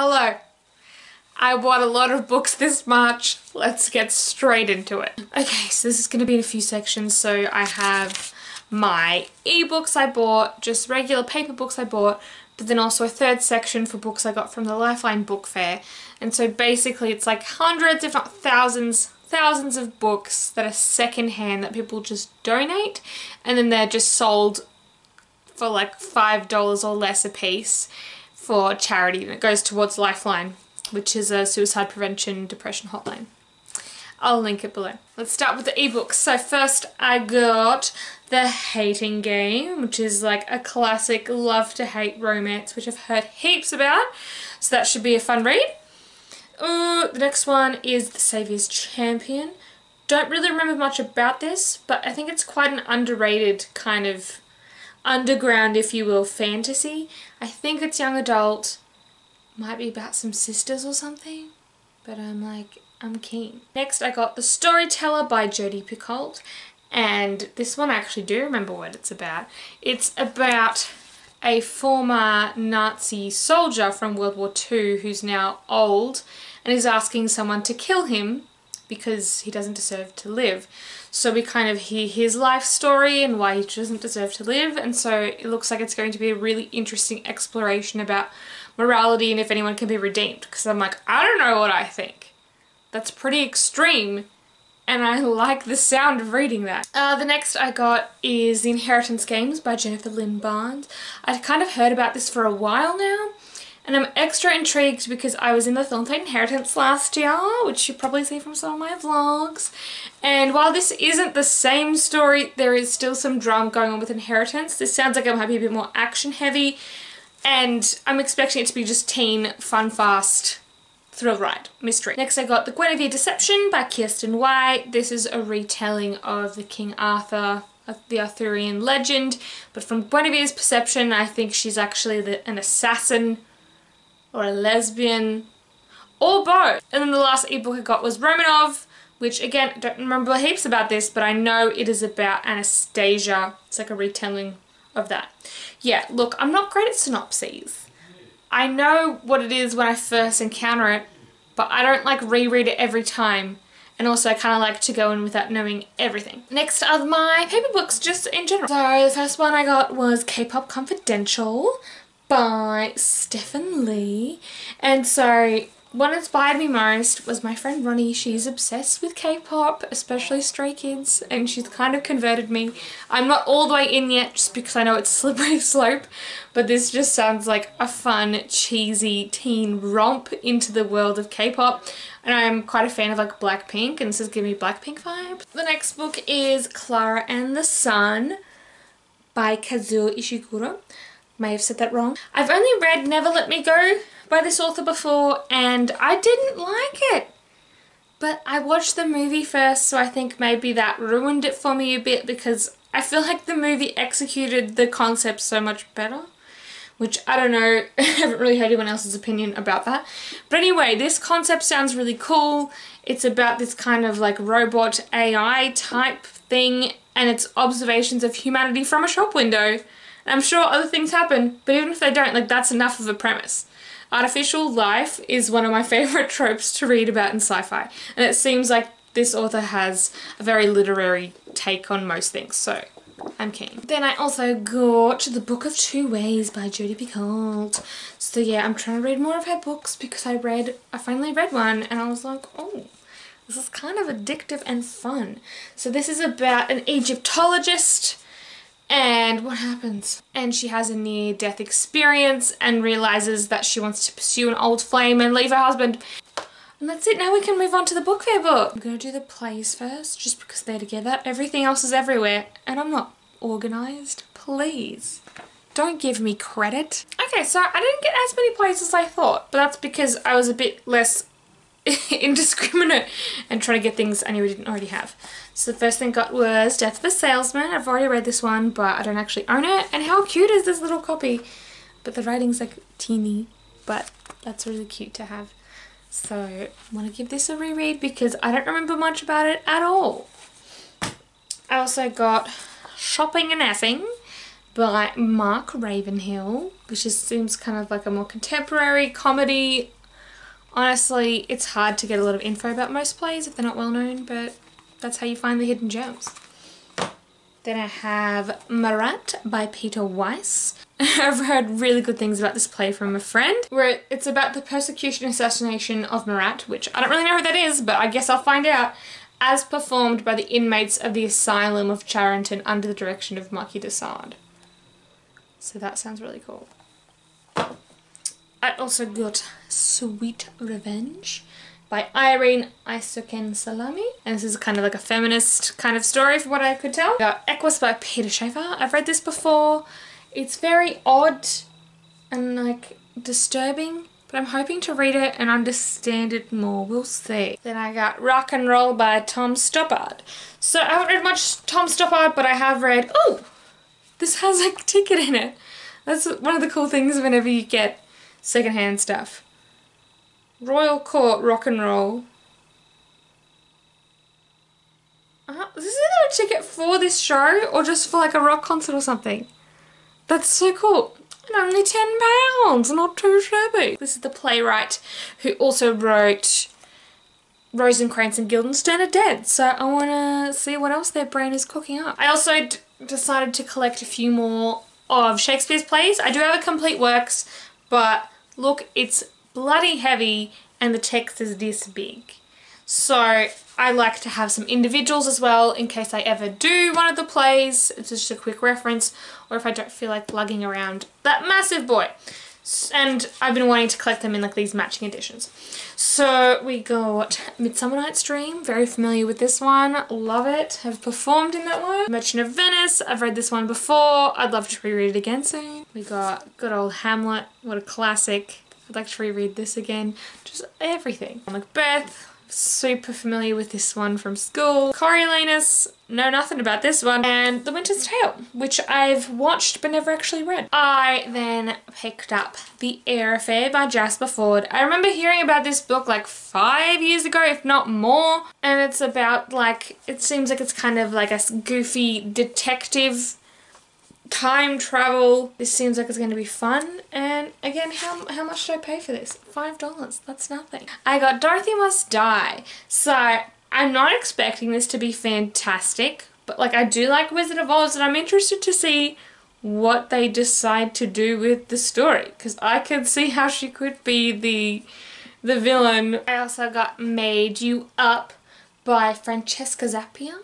Hello. I bought a lot of books this March. Let's get straight into it. Okay, so this is going to be in a few sections. So I have my ebooks I bought, just regular paper books I bought, but then also a third section for books I got from the Lifeline book fair. And so basically it's like hundreds, if not thousands of books that are secondhand that people just donate, and then they're just sold for like $5 or less a piece for charity, and it goes towards Lifeline, which is a suicide prevention depression hotline. I'll link it below. Let's start with the ebooks. So first I got The Hating Game, which is like a classic love to hate romance, which I've heard heaps about, so that should be a fun read. The next one is The Saviour's Champion. Don't really remember much about this, but I think it's quite an underrated kind of underground, if you will, fantasy. I think it's young adult. Might be about some sisters or something, but I'm keen. Next I got The Storyteller by Jodi Picoult, and this one I actually do remember what it's about. It's about a former Nazi soldier from World War II who's now old and is asking someone to kill him because he doesn't deserve to live. So we kind of hear his life story and why he doesn't deserve to live, and so it looks like it's going to be a really interesting exploration about morality and if anyone can be redeemed, because I'm like, I don't know what I think. That's pretty extreme, and I like the sound of reading that. The next I got is The Inheritance Games by Jennifer Lynn Barnes. I'd kind of heard about this for a while now, and I'm extra intrigued because I was in the Thornton Inheritance last year, which you probably see from some of my vlogs. And while this isn't the same story, there is still some drama going on with Inheritance. This sounds like it might be a bit more action heavy, and I'm expecting it to be just teen, fun, fast, thrill ride, mystery. Next I got The Gwenevere Deception by Kirsten White. This is a retelling of the King Arthur, the Arthurian legend, but from Guinevere's perception, I think she's actually an assassin or a lesbian, or both. And then the last ebook I got was Romanov, which again, I don't remember heaps about this, but I know it is about Anastasia. It's like a retelling of that. Yeah, look, I'm not great at synopses. I know what it is when I first encounter it, but I don't like reread it every time. And also I kind of like to go in without knowing everything. Next are my paper books, just in general. So the first one I got was K-Pop Confidential by Stephen Lee. And so what inspired me most was my friend Ronnie. She's obsessed with K-pop, especially Stray Kids, and she's kind of converted me. I'm not all the way in yet just because I know it's slippery slope, but this just sounds like a fun, cheesy teen romp into the world of K-pop. And I'm quite a fan of like Blackpink, and this is giving me Blackpink vibes. The next book is Clara and the Sun by Kazuo Ishiguro. May have said that wrong. I've only read Never Let Me Go by this author before, and I didn't like it. But I watched the movie first, so I think maybe that ruined it for me a bit, because I feel like the movie executed the concept so much better. Which, I don't know, I haven't really heard anyone else's opinion about that. But anyway, this concept sounds really cool. It's about this kind of like robot AI type thing, and it's observations of humanity from a shop window. And I'm sure other things happen, but even if they don't, like, that's enough of a premise. Artificial life is one of my favourite tropes to read about in sci-fi, and it seems like this author has a very literary take on most things, so I'm keen. Then I also got The Book of Two Ways by Jodi Picoult. So yeah, I'm trying to read more of her books because I finally read one and I was like, oh, this is kind of addictive and fun. So this is about an Egyptologist, and what happens? And she has a near-death experience and realises that she wants to pursue an old flame and leave her husband. And that's it, now we can move on to the book fair book. I'm going to do the plays first, just because they're together. Everything else is everywhere, and I'm not organised. Please, don't give me credit. Okay, so I didn't get as many plays as I thought, but that's because I was a bit less indiscriminate and trying to get things I knew I didn't already have. So the first thing I got was Death of a Salesman. I've already read this one, but I don't actually own it. And how cute is this little copy? But the writing's like teeny, but that's really cute to have. So I want to give this a reread because I don't remember much about it at all. I also got Shopping and Effing by Mark Ravenhill, which just seems kind of like a more contemporary comedy. Honestly, it's hard to get a lot of info about most plays if they're not well known, but that's how you find the hidden gems. Then I have Marat by Peter Weiss. I've heard really good things about this play from a friend, where it's about the persecution and assassination of Marat, which I don't really know who that is, but I guess I'll find out, as performed by the inmates of the asylum of Charenton under the direction of Marquis de Sade. So that sounds really cool. I also got Sweet Revenge by Irene Isuken Salami, and this is kind of like a feminist kind of story from what I could tell. I got Equus by Peter Schaefer. I've read this before. It's very odd and like disturbing, but I'm hoping to read it and understand it more. We'll see. Then I got Rock and Roll by Tom Stoppard. So I haven't read much Tom Stoppard, but I have read, oh, this has like a ticket in it. That's one of the cool things whenever you get secondhand stuff. Royal Court Rock and Roll. This is either a ticket for this show or just for like a rock concert or something. That's so cool. And only £10, not too shabby. This is the playwright who also wrote Rosencrantz and Guildenstern Are Dead, so I want to see what else their brain is cooking up. I also decided to collect a few more of Shakespeare's plays. I do have a complete works, but look, it's bloody heavy and the text is this big. So I like to have some individuals as well in case I ever do one of the plays. It's just a quick reference, or if I don't feel like lugging around that massive boy. And I've been wanting to collect them in like these matching editions. So we got Midsummer Night's Dream, very familiar with this one, love it, have performed in that one. Merchant of Venice, I've read this one before, I'd love to reread it again soon. We got good old Hamlet, what a classic, I'd like to reread this again, just everything. Macbeth, super familiar with this one from school. Coriolanus, know nothing about this one. And The Winter's Tale, which I've watched but never actually read. I then picked up The Air Affair by Jasper Fforde. I remember hearing about this book like 5 years ago, if not more. And it's about like, it seems like it's kind of like a goofy detective time travel. This seems like it's going to be fun. And again, how much did I pay for this? $5. That's nothing. I got Dorothy Must Die. So I'm not expecting this to be fantastic, but like I do like Wizard of Oz and I'm interested to see what they decide to do with the story, because I could see how she could be the villain. I also got Made You Up by Francesca Zappia.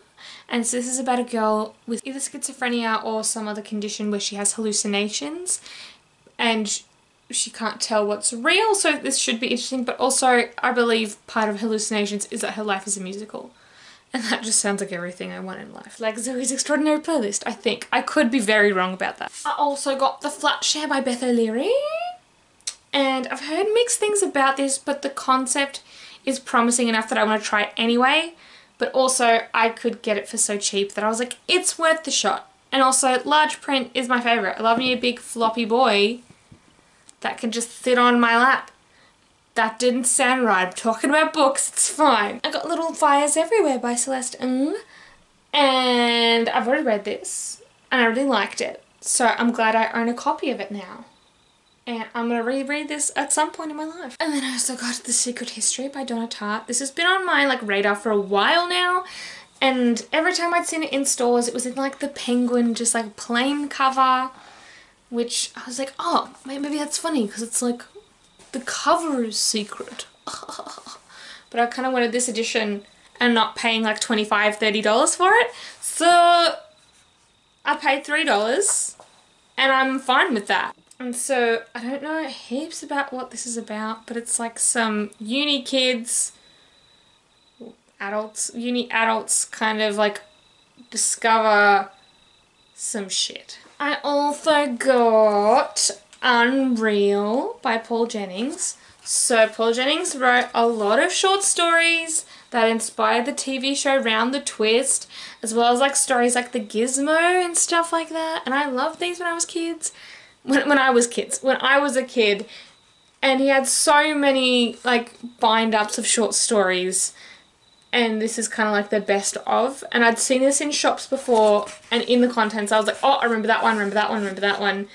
And so this is about a girl with either schizophrenia or some other condition where she has hallucinations and she can't tell what's real, so this should be interesting. But also I believe part of hallucinations is that her life is a musical, and that just sounds like everything I want in life. Like Zoe's Extraordinary Playlist, I think. I could be very wrong about that. I also got The Flat Share by Beth O'Leary, and I've heard mixed things about this, but the concept is promising enough that I want to try it anyway. But also, I could get it for so cheap that I was like, it's worth the shot. And also, large print is my favourite. I love me a big floppy boy that can just sit on my lap. That didn't sound right. I'm talking about books, it's fine. I got Little Fires Everywhere by Celeste Ng. And I've already read this, and I really liked it. So I'm glad I own a copy of it now. And I'm going to reread this at some point in my life. And then I also got The Secret History by Donna Tartt. This has been on my like radar for a while now. And every time I'd seen it in stores, it was in like the Penguin, just like plain cover. Which I was like, oh, maybe that's funny because it's like the cover is secret. But I kind of wanted this edition and not paying like $25, $30 for it. So I paid $3 and I'm fine with that. And so, I don't know heaps about what this is about, but it's like some uni kids, uni adults kind of like discover some shit. I also got Unreal by Paul Jennings. So Paul Jennings wrote a lot of short stories that inspired the TV show Round the Twist, as well as like stories like The Gizmo and stuff like that. And I loved these when I was kids. When I was a kid, and he had so many like bind-ups of short stories and this is kind of like the best of, and I'd seen this in shops before, and in the contents I was like, oh, I remember that one, remember that one, remember that one.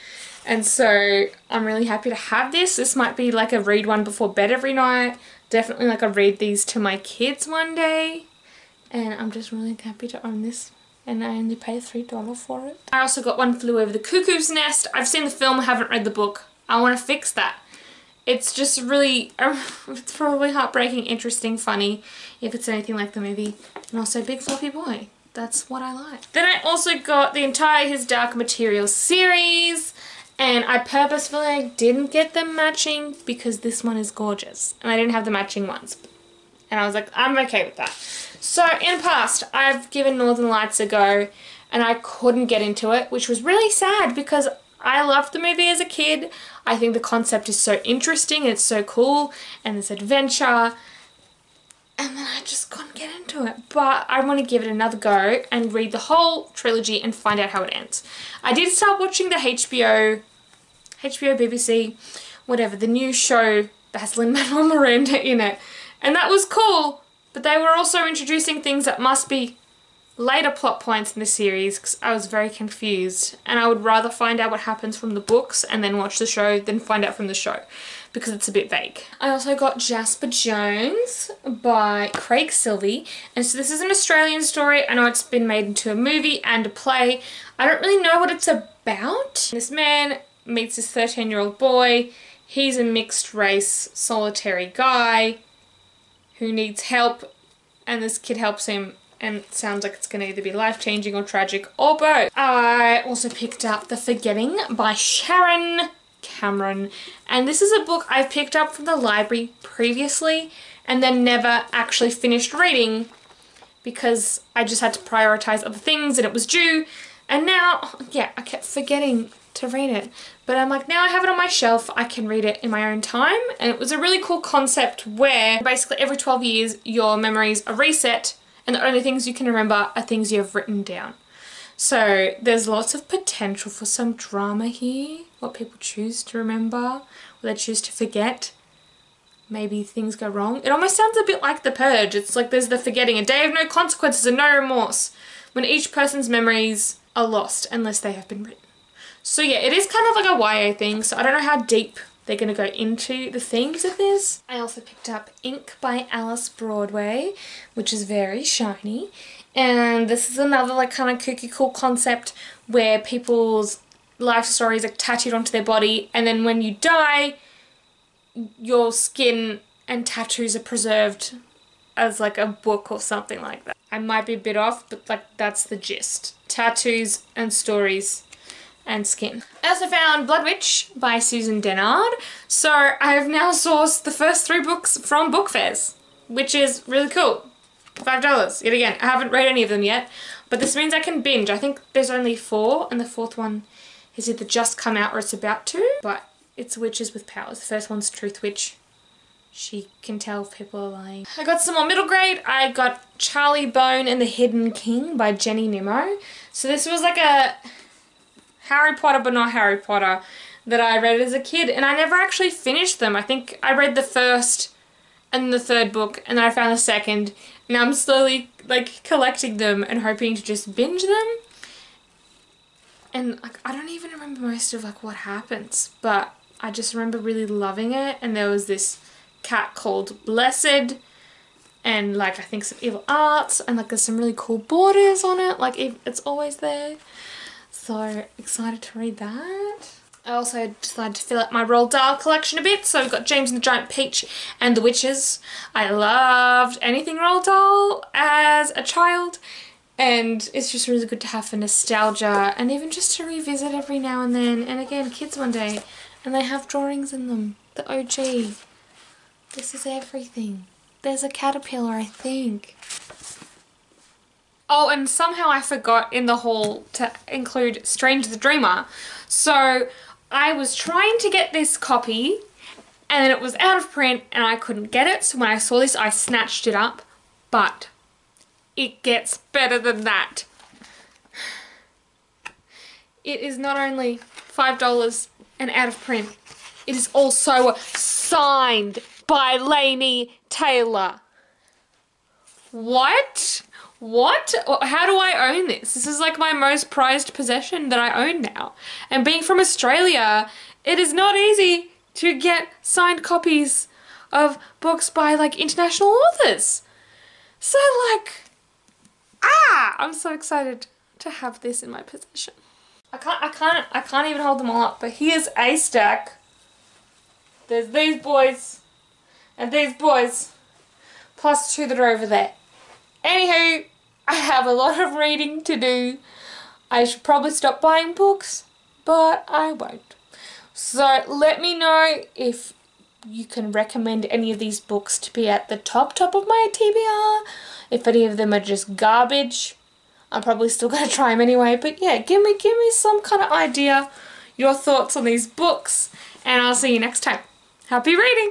And so I'm really happy to have this. This might be like a read one before bed every night. Definitely like I read these to my kids one day. And I'm just really happy to own this. And I only paid $3 for it. I also got One Flew Over the Cuckoo's Nest. I've seen the film, I haven't read the book. I want to fix that. It's just really, it's probably heartbreaking, interesting, funny, if it's anything like the movie. And also Big Fluffy Boy. That's what I like. Then I also got the entire His Dark Materials series. And I purposefully didn't get them matching because this one is gorgeous. And I didn't have the matching ones. And I was like, I'm okay with that. So in the past, I've given Northern Lights a go and I couldn't get into it, which was really sad because I loved the movie as a kid. I think the concept is so interesting and it's so cool and this adventure. And then I just couldn't get into it. But I want to give it another go and read the whole trilogy and find out how it ends. I did start watching the HBO, BBC, whatever, the new show that has Lin-Manuel Miranda in it. And that was cool, but they were also introducing things that must be later plot points in the series because I was very confused. And I would rather find out what happens from the books and then watch the show than find out from the show because it's a bit vague. I also got Jasper Jones by Craig Sylvie. And so this is an Australian story. I know it's been made into a movie and a play. I don't really know what it's about. This man meets this 13-year-old boy. He's a mixed race solitary guy who needs help, and this kid helps him, and it sounds like it's going to either be life-changing or tragic or both. I also picked up The Forgetting by Sharon Cameron, and this is a book I've picked up from the library previously and then never actually finished reading because I just had to prioritize other things and it was due, and now, yeah, I kept forgetting to read it. But I'm like, now I have it on my shelf, I can read it in my own time. And it was a really cool concept where basically every 12 years your memories are reset and the only things you can remember are things you have written down. So there's lots of potential for some drama here. What people choose to remember, what they choose to forget. Maybe things go wrong. It almost sounds a bit like The Purge. It's like there's the forgetting, a day of no consequences and no remorse, when each person's memories are lost unless they have been written. So yeah, it is kind of like a YA thing, so I don't know how deep they're going to go into the themes of this. I also picked up Ink by Alice Broadway, which is very shiny. And this is another like kind of kooky cool concept where people's life stories are tattooed onto their body, and then when you die, your skin and tattoos are preserved as like a book or something like that. I might be a bit off, but like that's the gist. Tattoos and stories and skin. I also found Blood Witch by Susan Dennard. So I have now sourced the first 3 books from book fairs, which is really cool. $5 yet again. I haven't read any of them yet, but this means I can binge. I think there's only 4 and the 4th one has either just come out or it's about to, but it's witches with powers. The first one's Truth Witch. She can tell if people are lying. I got some more middle grade. I got Charlie Bone and the Hidden King by Jenny Nimmo. So this was like a Harry Potter but not Harry Potter that I read as a kid, and I never actually finished them. I think I read the first and the 3rd book and then I found the 2nd, and I'm slowly like collecting them and hoping to just binge them. And like I don't even remember most of like what happens, but I just remember really loving it. And there was this cat called Blessed, and like I think some evil arts, and like there's some really cool borders on it, like it's always there. So excited to read that. I also decided to fill out my Roald Dahl collection a bit, so we've got James and the Giant Peach and The Witches. I loved anything Roald Dahl as a child, and it's just really good to have for nostalgia and even just to revisit every now and then. And again, kids one day, and they have drawings in them. The OG. This is everything. There's a caterpillar, I think. Oh, and somehow I forgot in the haul to include Strange the Dreamer. So I was trying to get this copy and then it was out of print and I couldn't get it. So when I saw this, I snatched it up. But it gets better than that. It is not only $5 and out of print, it is also signed by Laini Taylor. What? What? How do I own this? This is like my most prized possession that I own now. And being from Australia, it is not easy to get signed copies of books by like international authors. So like, I'm so excited to have this in my possession. I can't even hold them all up, but here's a stack. There's these boys and these boys, plus 2 that are over there. Anywho, I have a lot of reading to do. I should probably stop buying books, but I won't. So let me know if you can recommend any of these books to be at the top of my TBR. If any of them are just garbage, I'm probably still going to try them anyway. But yeah, give me some kind of idea, your thoughts on these books, and I'll see you next time. Happy reading!